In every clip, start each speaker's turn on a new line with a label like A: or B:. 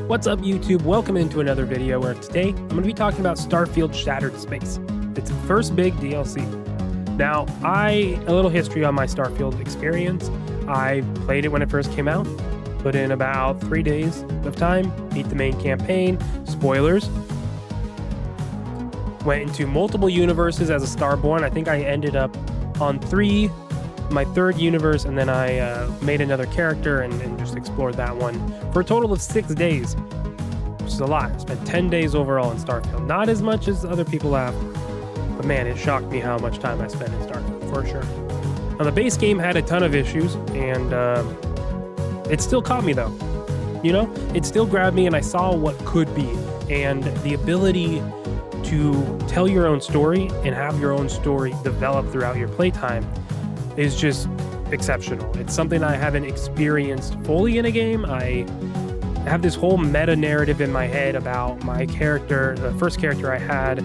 A: What's up, YouTube? Welcome into another video where today I'm going to be talking about Starfield Shattered Space. It's the first big DLC. Now, a little history on my Starfield experience. I played it when it first came out, put in about 3 days of time, beat the main campaign, spoilers, went into multiple universes as a Starborn. I think I ended up on my third universe, and then I made another character and just explored that one for a total of 6 days, which is a lot. I spent 10 days overall in Starfield. Not as much as other people have, but man, it shocked me how much time I spent in Starfield, for sure. Now, the base game had a ton of issues, and it still caught me, though. You know, it still grabbed me, and I saw what could be, and the ability to tell your own story and have your own story develop throughout your playtime is just exceptional. It's something I haven't experienced fully in a game. I have this whole meta narrative in my head about my character, the first character I had.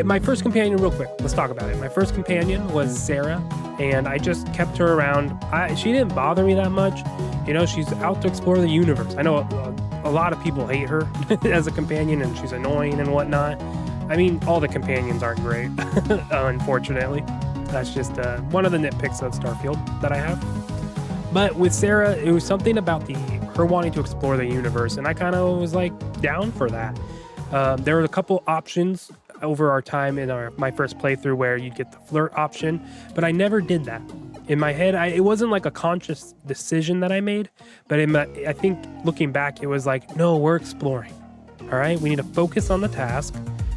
A: My first companion, real quick, let's talk about it. My first companion was Sarah, and I just kept her around. She didn't bother me that much. You know, she's out to explore the universe. I know a lot of people hate her as a companion, and she's annoying and whatnot. I mean, all the companions aren't great, unfortunately. That's just one of the nitpicks of Starfield that I have. But with Sarah, it was something about her wanting to explore the universe, and I kind of was like down for that. There were a couple options over our time in my first playthrough where you'd get the flirt option, but I never did that. In my head, it wasn't like a conscious decision that I made, but I think looking back, it was like, no, we're exploring. All right, we need to focus on the task.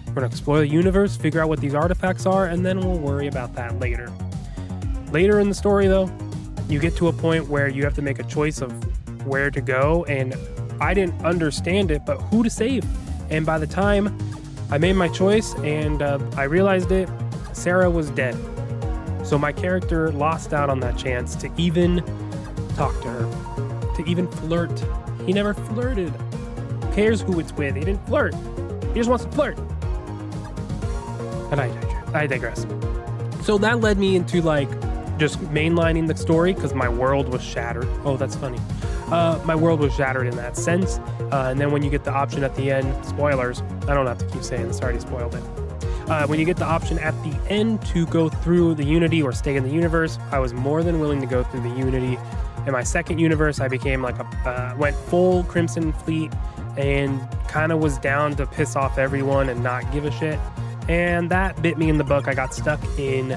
A: We're going to explore the universe, figure out what these artifacts are, and then we'll worry about that later. Later in the story, though, you get to a point where you have to make a choice of where to go, and I didn't understand it, but who to save. And by the time I made my choice and I realized it, Sarah was dead. So my character lost out on that chance to even talk to her, to even flirt. He never flirted. Who cares who it's with? He didn't flirt. He just wants to flirt. And I digress. So that led me into like just mainlining the story because my world was shattered. Oh, that's funny. My world was shattered in that sense. And then when you get the option at the end, spoilers, I don't have to keep saying this, I already spoiled it. When you get the option at the end to go through the Unity or stay in the universe, I was more than willing to go through the Unity. In my second universe, I became like went full Crimson Fleet and kind of was down to piss off everyone and not give a shit. And that bit me in the butt. I got stuck in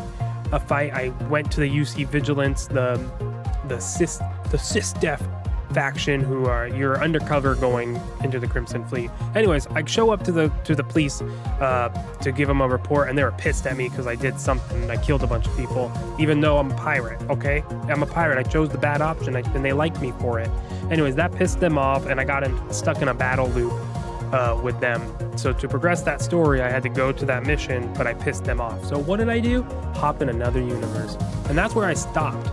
A: a fight. I went to the UC Vigilance, the cis-def faction, who are you're undercover going into the Crimson Fleet. Anyways, I show up to the police to give them a report, and they were pissed at me because I did something. I killed a bunch of people, even though I'm a pirate. Okay, I'm a pirate. I chose the bad option, and they liked me for it. Anyways, that pissed them off, and I got stuck in a battle loop with them. So to progress that story, I had to go to that mission, but I pissed them off. So what did I do? Hop in another universe. And that's where I stopped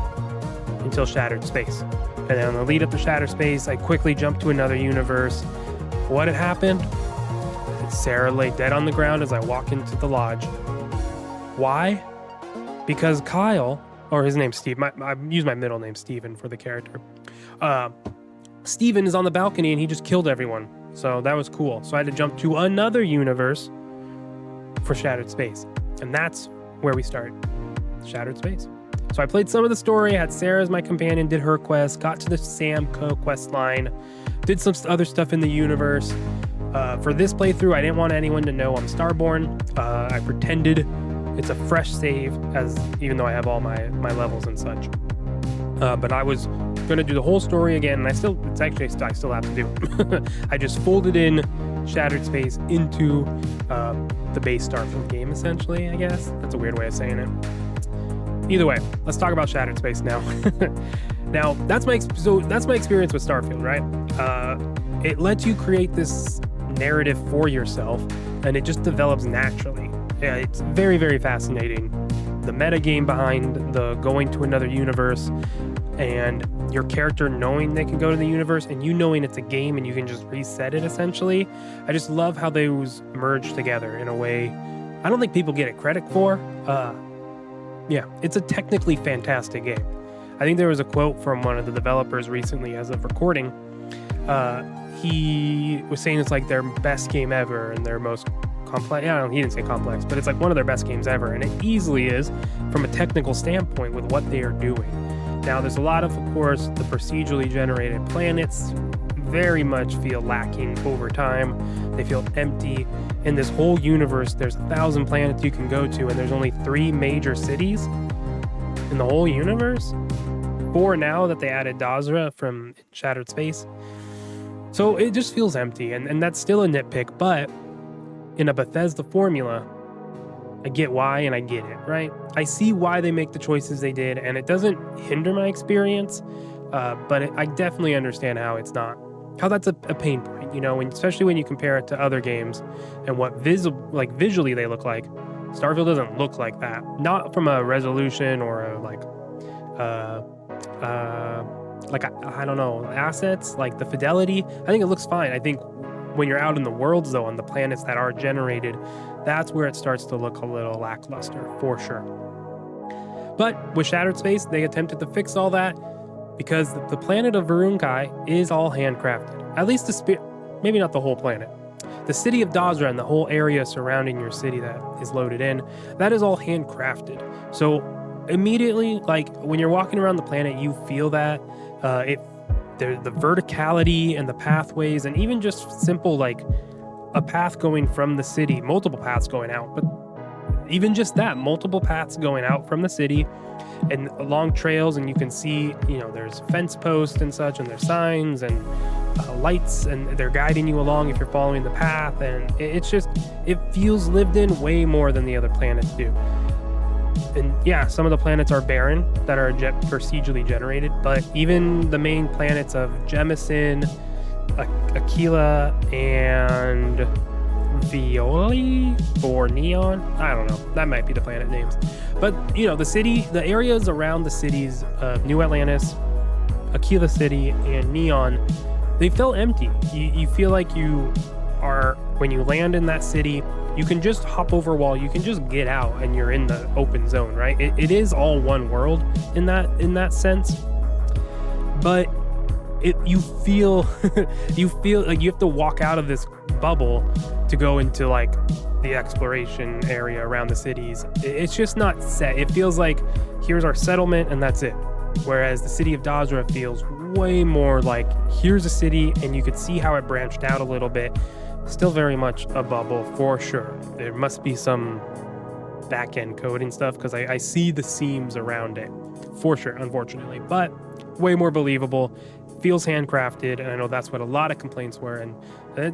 A: until Shattered Space. And then on the lead up to Shattered Space, I quickly jumped to another universe. What had happened? Sarah lay dead on the ground as I walk into the lodge. Why? Because Kyle, or his name's Steve, I use my middle name Steven for the character. Steven is on the balcony and he just killed everyone. So that was cool. So I had to jump to another universe for Shattered Space. And that's where we start. Shattered Space. So I played some of the story, had Sarah as my companion, did her quest, got to the Sam quest line, did some other stuff in the universe. For this playthrough, I didn't want anyone to know I'm Starborn. I pretended it's a fresh save, even though I have all my levels and such. But I was going to do the whole story again, and I still have to do. I just folded in Shattered Space into the base Starfield game, essentially, I guess. That's a weird way of saying it. Either way, let's talk about Shattered Space now. Now, that's my experience with Starfield, right? It lets you create this narrative for yourself, and it just develops naturally. Yeah, it's very, very fascinating. The metagame behind the going to another universe, and your character knowing they can go to the universe, and you knowing it's a game and you can just reset it, essentially. I just love how those merge together in a way I don't think people get it credit for. Yeah, it's a technically fantastic game. I think there was a quote from one of the developers recently as of recording He was saying it's like their best game ever and their most complex. Yeah, he didn't say complex, but it's like one of their best games ever, and it easily is from a technical standpoint with what they are doing. Now, there's a lot of course, the procedurally generated planets very much feel lacking over time. They feel empty. In this whole universe, there's 1,000 planets you can go to, and there's only 3 major cities in the whole universe. 4 now that they added Dazra from Shattered Space. So it just feels empty, and that's still a nitpick, but in a Bethesda formula, I get why and I get it, right? I see why they make the choices they did, and it doesn't hinder my experience, but I definitely understand how that's a pain point, you know, and especially when you compare it to other games and what visually they look like. Starfield doesn't look like that, not from a resolution or I don't know, assets, like the fidelity. I think it looks fine. I think when you're out in the worlds, though, on the planets that are generated, that's where it starts to look a little lackluster, for sure. But with Shattered Space, they attempted to fix all that because the planet of Vurunkai is all handcrafted. At least maybe not the whole planet. The city of Dazra and the whole area surrounding your city that is loaded in, that is all handcrafted. So immediately, like when you're walking around the planet, you feel that the verticality and the pathways, and even just simple like a path going from the city, multiple paths going out, but even just that, multiple paths going out from the city and along trails, and you can see, you know, there's fence posts and such, and there's signs and lights, and they're guiding you along if you're following the path, and it feels lived in way more than the other planets do. And yeah, some of the planets are barren that are procedurally generated, but even the main planets of Jemison, Aquila, and Violi or Neon, I don't know, that might be the planet names. But you know, the areas around the cities of New Atlantis, Aquila City, and Neon, they feel empty. You feel like you are, when you land in that city, you can just hop over a wall, you can just get out, and you're in the open zone, right? It is all one world in that sense, but you feel you feel like you have to walk out of this bubble to go into like the exploration area around the cities. It's just not set. It feels like here's our settlement and that's it. Whereas the city of Dazra feels way more like here's a city, and you could see how it branched out a little bit. Still very much a bubble for sure. There must be some back-end coding stuff because I see the seams around it for sure, unfortunately, but way more believable. Feels handcrafted, and I know that's what a lot of complaints were, and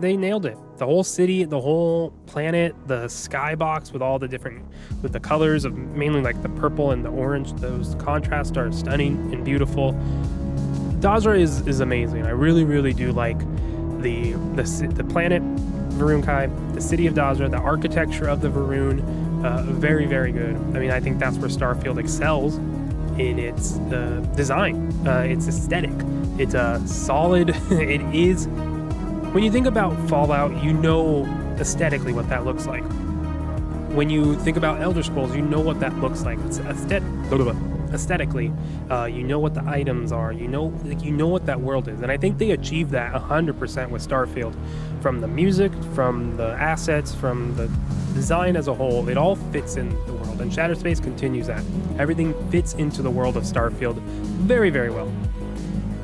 A: they nailed it. The whole city, the whole planet, the skybox with the colors of mainly like the purple and the orange, those contrasts are stunning and beautiful. Dazra is amazing. I really, really do like the planet Vurunkai, the city of Dazra, the architecture of the Vurun, very, very good. I mean, I think that's where Starfield excels in its design, its aesthetic. It's solid. It is. When you think about Fallout, you know aesthetically what that looks like. When you think about Elder Scrolls, you know what that looks like. It's aesthetically, you know what the items are. You know what that world is, and I think they achieved that 100% with Starfield. From the music, from the assets, from the design as a whole, it all fits in the world. And Shattered Space continues that. Everything fits into the world of Starfield very, very well.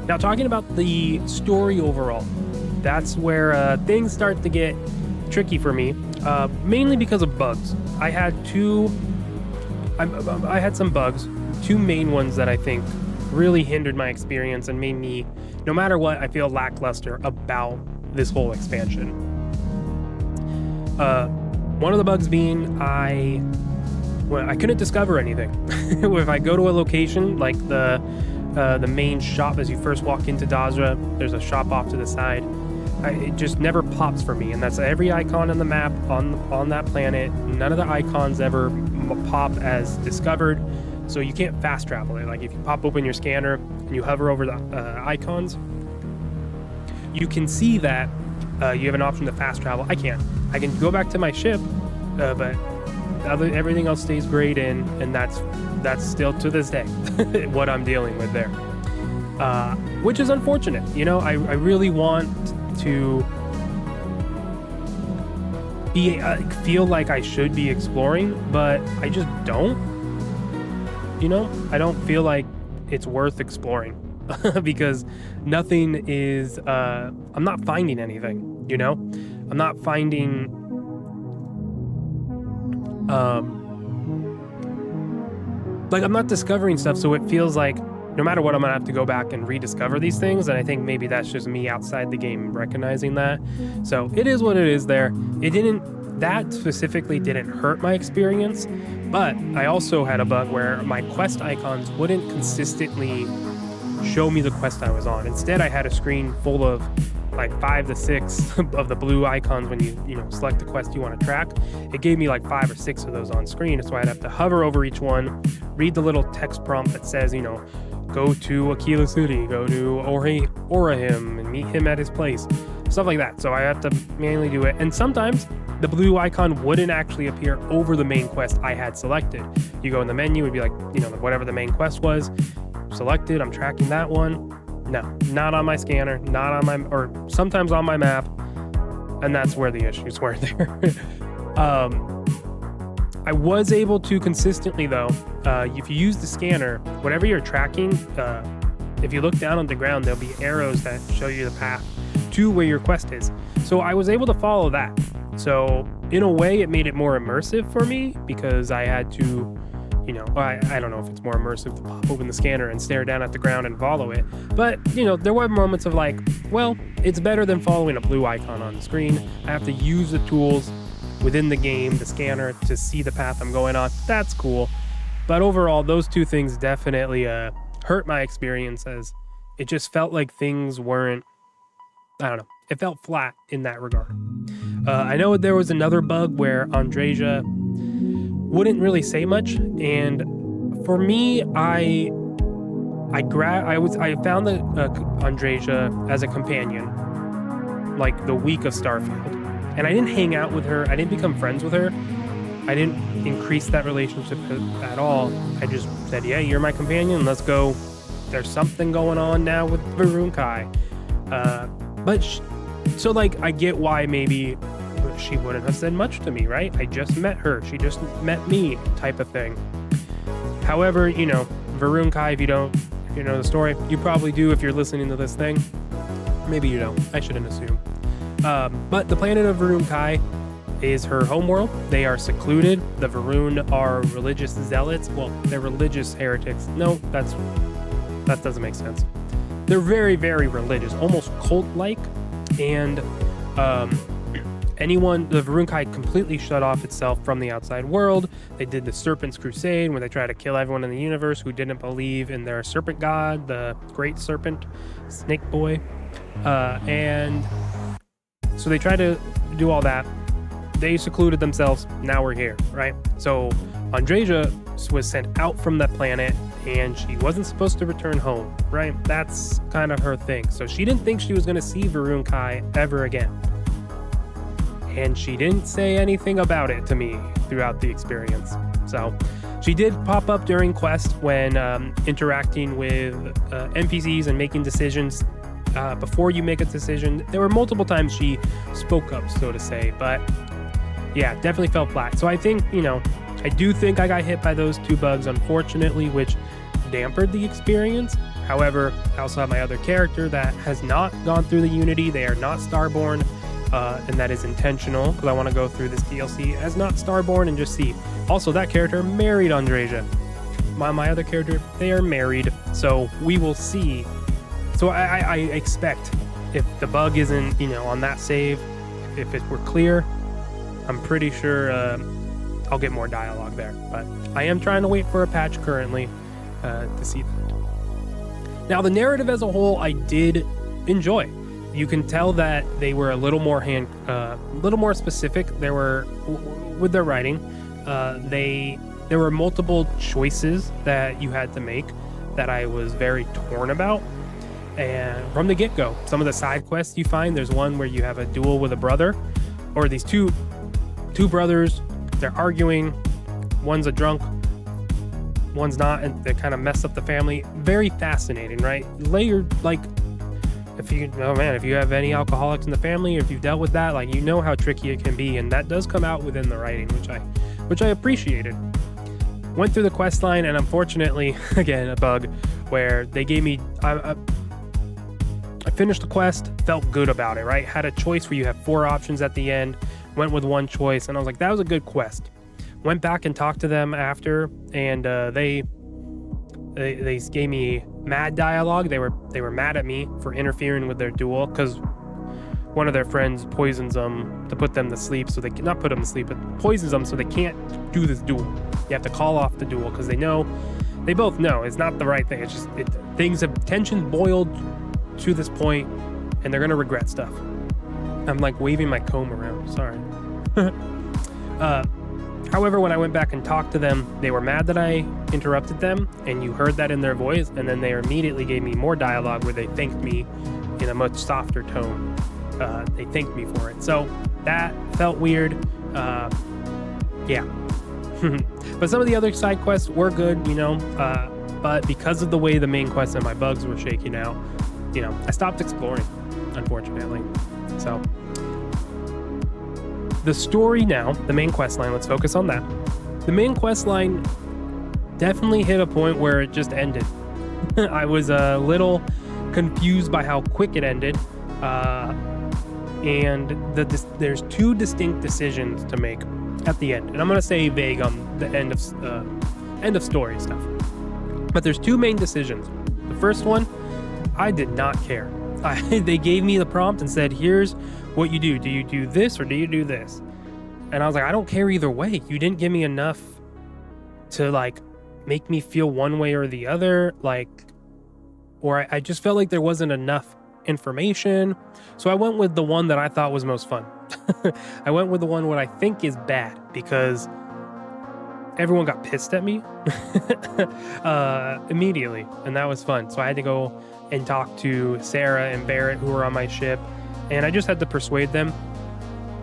A: Now, talking about the story overall, that's where things start to get tricky for me, mainly because of bugs. I had some bugs, 2 main ones that I think really hindered my experience and made me, no matter what, I feel lackluster about this whole expansion. One of the bugs being I couldn't discover anything. If I go to a location like the main shop as you first walk into Dazra, there's a shop off to the side. It just never pops for me, and that's every icon on the map on that planet. None of the icons ever pop as discovered, so you can't fast travel it. Like if you pop open your scanner and you hover over the icons, you can see that you have an option to fast travel. I can't. I can go back to my ship, but everything else stays grayed in, and that's still to this day what I'm dealing with there. which is unfortunate. You know, I really want to feel like I should be exploring, but I just don't. You know, I don't feel like it's worth exploring because nothing is. I'm not finding anything. You know, I'm not finding. Like I'm not discovering stuff, so it feels like no matter what, I'm gonna have to go back and rediscover these things. And I think maybe that's just me outside the game recognizing that. So it is what it is there. That specifically didn't hurt my experience, but I also had a bug where my quest icons wouldn't consistently show me the quest I was on. Instead, I had a screen full of like 5 to 6 of the blue icons when you select the quest you want to track. It gave me like 5 or 6 of those on screen, so I'd have to hover over each one, read the little text prompt that says, go to Aquila City, go to Orahim and meet him at his place, stuff like that. So I have to manually do it. And sometimes the blue icon wouldn't actually appear over the main quest I had selected. You go in the menu, it'd be like, whatever the main quest was, selected, I'm tracking that one. No, not on my scanner, not on my, or sometimes on my map. And that's where the issues were there. I was able to consistently though, if you use the scanner, whatever you're tracking, if you look down on the ground, there'll be arrows that show you the path to where your quest is. So I was able to follow that. So in a way, it made it more immersive for me because I had to, I don't know if it's more immersive to pop open the scanner and stare down at the ground and follow it. But, there were moments of like, well, it's better than following a blue icon on the screen. I have to use the tools within the game, the scanner, to see the path I'm going on. That's cool. But overall, those two things definitely hurt my experience, as it just felt like things weren't, I don't know, it felt flat in that regard. I know there was another bug where Andreja wouldn't really say much, and for me, I found the Andreja as a companion like the week of Starfield, and I didn't hang out with her. I didn't become friends with her. I didn't increase that relationship at all. I just said, yeah, you're my companion, let's go. There's something going on now with Varun Kai. So I get why maybe she wouldn't have said much to me, right? I just met her. She just met me, type of thing. However, Varun Kai, if you know the story, you probably do if you're listening to this thing. Maybe you don't. I shouldn't assume. But the planet of Varun Kai is her homeworld. They are secluded. The Varun are religious zealots. Well, they're religious heretics. No, that doesn't make sense. They're very, very religious, almost cult-like. And the Varun Kai completely shut off itself from the outside world. They did the Serpent's Crusade, where they tried to kill everyone in the universe who didn't believe in their serpent god, the Great Serpent, Snake Boy. And so they tried to do all that. They secluded themselves. Now we're here, right? So Andreja was sent out from that planet, and she wasn't supposed to return home, right? That's kind of her thing. So she didn't think she was going to see Varun Kai ever again. And she didn't say anything about it to me throughout the experience. So she did pop up during quest when interacting with NPCs and making decisions. Before you make a decision, there were multiple times she spoke up, so to say, but yeah, definitely fell flat. So I think, I do think I got hit by those two bugs, unfortunately, which dampened the experience. However, I also have my other character that has not gone through the Unity. They are not Starborn, and that is intentional because I want to go through this DLC as not Starborn and just see. Also, that character married Andreja. My other character, they are married, so we will see. So I expect if the bug isn't, on that save, if it were clear, I'm pretty sure I'll get more dialogue there. But I am trying to wait for a patch currently to see that. Now, the narrative as a whole, I did enjoy. You can tell that they were a little more specific. There were with their writing. There were multiple choices that you had to make that I was very torn about. And from the get-go, some of the side quests you find, there's one where you have a duel with a brother, or these two brothers, they're arguing. One's a drunk, one's not, and they kind of mess up the family. Very fascinating, right? Layered, like, if you have any alcoholics in the family, or if you've dealt with that, like, you know how tricky it can be, and that does come out within the writing, which I appreciated. Went through the quest line, and unfortunately, again, a bug where they gave me, I finished the quest, felt good about it, right? Had a choice where you have 4 options at the end, went with one choice, and I was like, that was a good quest. Went back and talked to them after, and they gave me mad dialogue. They were mad at me for interfering with their duel, because one of their friends poisons them to put them to sleep, so they not put them to sleep, but poisons them so they can't do this duel. You have to call off the duel because they both know it's not the right thing. It's just tensions boiled to this point, and they're gonna regret stuff. I'm like waving my comb around. Sorry. However, when I went back and talked to them, they were mad that I interrupted them, and you heard that in their voice, and then they immediately gave me more dialogue where they thanked me in a much softer tone. They thanked me for it. So that felt weird. Yeah. But some of the other side quests were good, but because of the way the main quests and my bugs were shaking out, I stopped exploring, unfortunately. So the story now, the main quest line, let's focus on that. The main quest line definitely hit a point where it just ended. I was a little confused by how quick it ended. And there's 2 distinct decisions to make at the end. And I'm going to say vague on the end of story stuff. But there's 2 main decisions. The first one, I did not care. They gave me the prompt and said, here's what you do. Do you do this or do you do this? And I was like, I don't care either way. You didn't give me enough to like make me feel one way or the other. Or I just felt like there wasn't enough information. So I went with the one that I thought was most fun. I went with the one what I think is bad, because everyone got pissed at me immediately, and that was fun. So I had to go and talk to Sarah and Barrett, who were on my ship, and I just had to persuade them,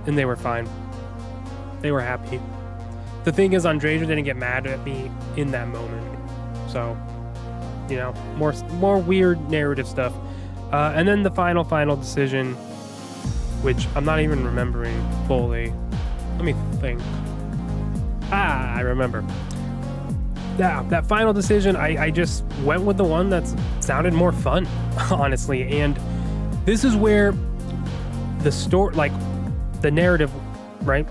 A: and they were fine. They were happy. The thing is, Andreja didn't get mad at me in that moment. So, more weird narrative stuff. And then the final decision, which I'm not even remembering fully. Let me think. I remember. That final decision, I just went with the one that sounded more fun, honestly. And this is where the story, like the narrative, right?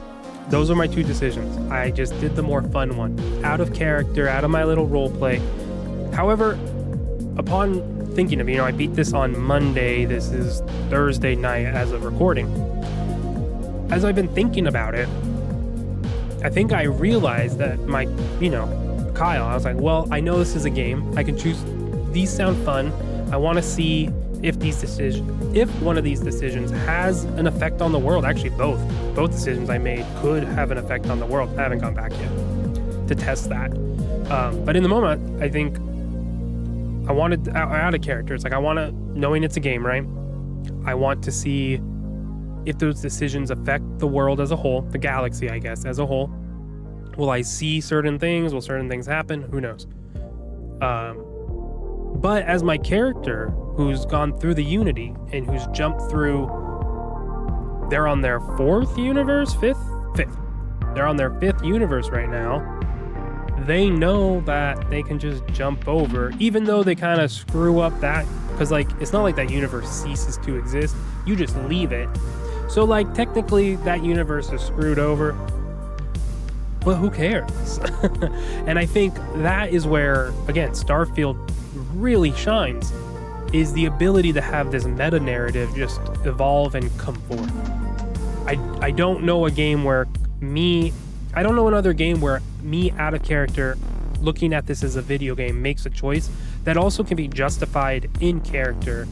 A: Those are my 2 decisions. I just did the more fun one, out of character, out of my little role play. However, upon thinking of, I beat this on Monday. This is Thursday night as of recording. As I've been thinking about it, I think I realized that Kyle, I was like, well, I know this is a game. I can choose. These sound fun. I want to see if one of these decisions has an effect on the world. Actually, both decisions I made could have an effect on the world. I haven't gone back yet to test that. But in the moment, I think I wanted out of characters. Like, knowing it's a game, right? I want to see if those decisions affect the world as a whole, the galaxy, I guess, as a whole. Will I see certain things? Will certain things happen? Who knows? But as my character, who's gone through the Unity and who's jumped through, they're on their 4th universe, 5th. They're on their 5th universe right now. They know that they can just jump over, even though they kind of screw up that, because it's not like that universe ceases to exist. You just leave it. So technically that universe is screwed over, but who cares? And I think that is where, again, Starfield really shines, is the ability to have this meta narrative just evolve and come forth. I don't know another game where me out of character looking at this as a video game makes a choice that also can be justified in character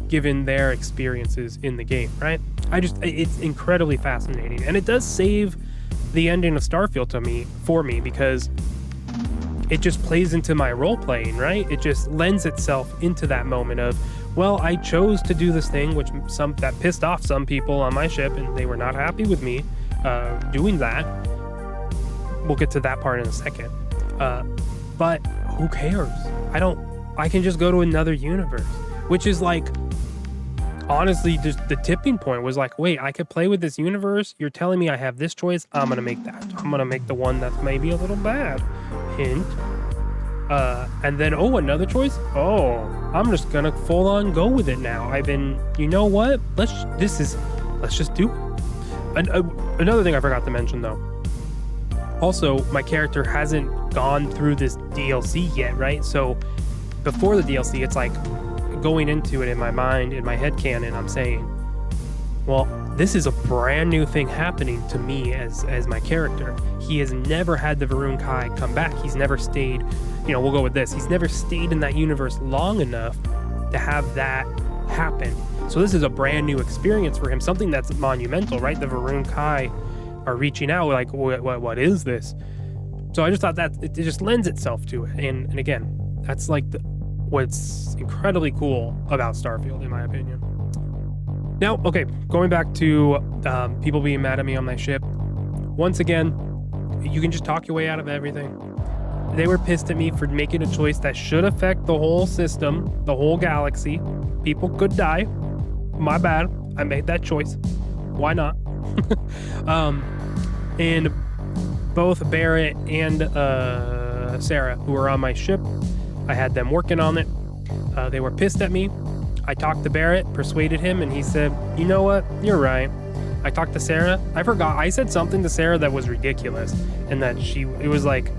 A: given their experiences in the game, right? It's incredibly fascinating, and it does save the ending of Starfield for me because it just plays into my role playing, right? It just lends itself into that moment of, well, I chose to do this thing, which that pissed off some people on my ship, and they were not happy with me doing that. We'll get to that part in a second. but who cares? I can just go to another universe, which is like, honestly, just the tipping point was like, wait, I could play with this universe. You're telling me I have this choice. I'm going to make that. I'm going to make the one that's maybe a little bad. Hint. And then, another choice. I'm just going to full on go with it now. You know what? Let's just do it. Another thing I forgot to mention though. Also, my character hasn't gone through this DLC yet, right? So before the DLC, it's like going into it in my mind, in my headcanon, I'm saying, well, this is a brand new thing happening to me as my character. He has never had the Varun Kai come back. He's never stayed, we'll go with this. He's never stayed in that universe long enough to have that happen. So this is a brand new experience for him, something that's monumental, right? The Varun Kai are reaching out like, what is this? So I just thought that it just lends itself to it. And again, that's like what's incredibly cool about Starfield, in my opinion. Now, okay, going back to people being mad at me on my ship. Once again, you can just talk your way out of everything. They were pissed at me for making a choice that should affect the whole system, the whole galaxy. People could die. My bad. I made that choice. Why not? And both Barrett and Sarah, who were on my ship, I had them working on it. They were pissed at me. I talked to Barrett, persuaded him, and he said, you know what? You're right. I talked to Sarah. I forgot. I said something to Sarah that was ridiculous, and that it was like,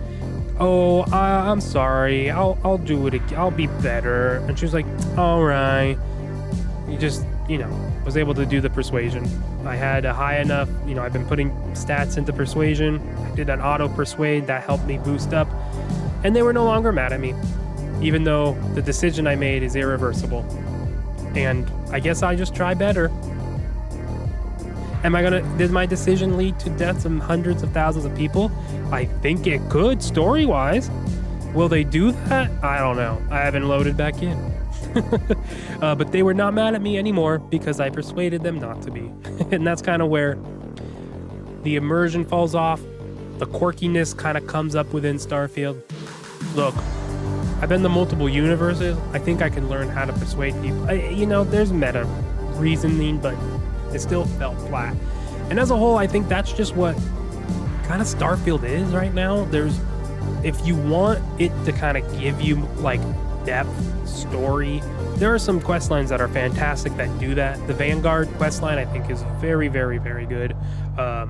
A: I'm sorry. I'll do it again. I'll be better. And she was like, all right. You just, was able to do the persuasion. I had a high enough, I've been putting stats into persuasion. I did an auto persuade that helped me boost up, and they were no longer mad at me, even though the decision I made is irreversible. And I guess I just try better. Did my decision lead to deaths of hundreds of thousands of people? I think it could, story-wise. Will they do that? I don't know. I haven't loaded back in. But they were not mad at me anymore because I persuaded them not to be. And that's kind of where the immersion falls off. The quirkiness kind of comes up within Starfield. Look, I've been to multiple universes. I think I can learn how to persuade people. There's meta reasoning, but it still felt flat. And as a whole, I think that's just what kind of Starfield is right now. If you want it to kind of give you like depth, story, there are some quest lines that are fantastic that do that. The Vanguard quest line, I think, is very, very, very good. I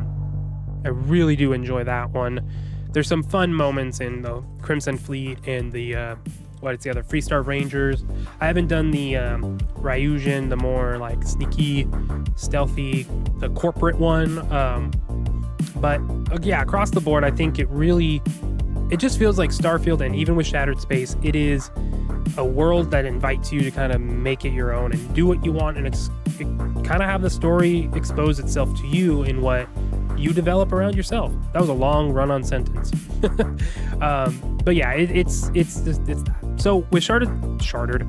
A: really do enjoy that one. There's some fun moments in the Crimson Fleet and the other Freestar Rangers. I haven't done the Ryujin, the more like sneaky, stealthy, the corporate one. But yeah, across the board, I think it just feels like Starfield, and even with Shattered Space, it is a world that invites you to kind of make it your own and do what you want, and it kind of have the story expose itself to you in what you develop around yourself. That was a long run-on sentence. But yeah, it's that. So with Shattered,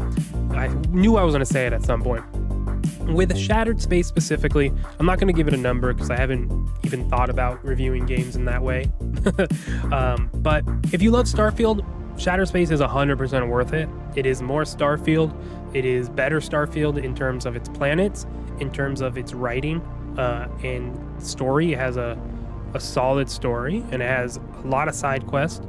A: I knew I was going to say it at some point. With Shattered Space specifically, I'm not going to give it a number because I haven't even thought about reviewing games in that way. But if you love Starfield, Shattered Space is 100% worth it. It is more Starfield. It is better Starfield in terms of its planets, in terms of its writing, and story. It has a solid story, and it has a lot of side quests.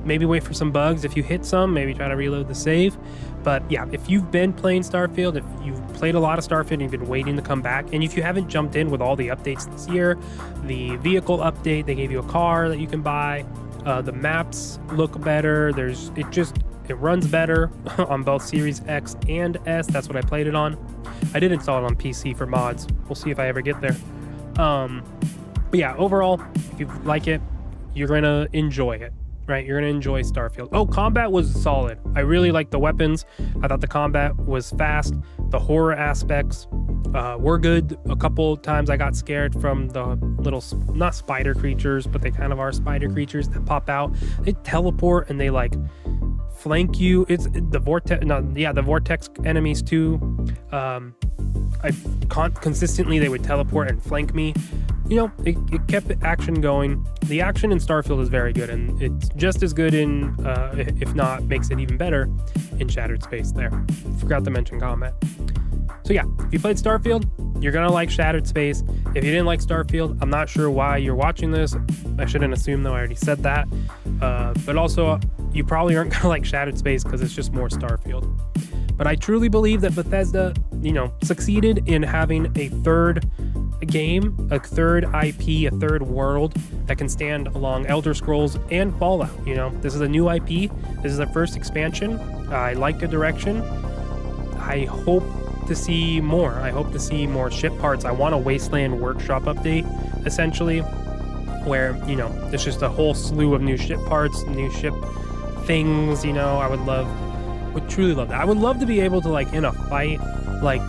A: Maybe wait for some bugs. If you hit some, maybe try to reload the save. But yeah, if you've been playing Starfield, if you've played a lot of Starfield and you've been waiting to come back, and if you haven't jumped in with all the updates this year, the vehicle update, they gave you a car that you can buy. The maps look better. It runs better on both Series X and S. That's what I played it on. I did install it on PC for mods. We'll see if I ever get there. But yeah, overall, if you like it, you're going to enjoy it, right? You're going to enjoy Starfield. Oh, combat was solid. I really liked the weapons. I thought the combat was fast. The horror aspects were good. A couple times I got scared from the little, not spider creatures, but they kind of are spider creatures that pop out. They teleport and they like flank you. It's the the vortex enemies too. Consistently they would teleport and flank me. it kept the action going. The action in Starfield is very good, and it's just as good in, if not, makes it even better in Shattered Space there. Forgot to mention combat. So yeah, if you played Starfield, you're gonna like Shattered Space. If you didn't like Starfield, I'm not sure why you're watching this. I shouldn't assume, though, I already said that. But also, you probably aren't gonna like Shattered Space because it's just more Starfield. But I truly believe that Bethesda, succeeded in having a third game, a third IP, a third world that can stand along Elder Scrolls and Fallout. This is a new IP. This is the first expansion. I like the direction. I hope to see more. I hope to see more ship parts. I want a Wasteland Workshop update, essentially, where, there's just a whole slew of new ship parts, new ship things. I would truly love that. I would love to be able to, like, in a fight, like,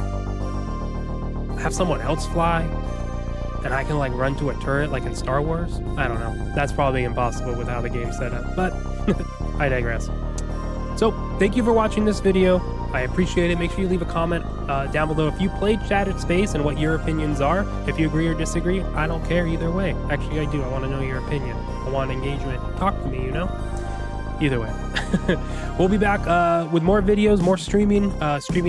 A: have someone else fly, and I can, like, run to a turret like in Star Wars. I don't know. That's probably impossible with how the game's set up, but I digress. So, thank you for watching this video. I appreciate it. Make sure you leave a comment down below if you played Shattered Space and what your opinions are. If you agree or disagree, I don't care either way. Actually, I do. I want to know your opinion. I want engagement. Talk to me, Either way. We'll be back with more videos, more streaming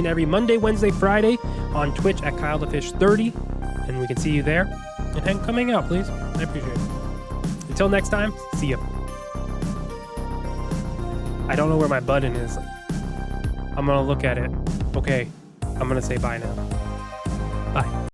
A: every Monday, Wednesday, Friday on Twitch at KyleTheFish30, and we can see you there. And come hang out, please. I appreciate it. Until next time, see ya. I don't know where my button is. I'm gonna look at it. Okay, I'm gonna say bye now. Bye.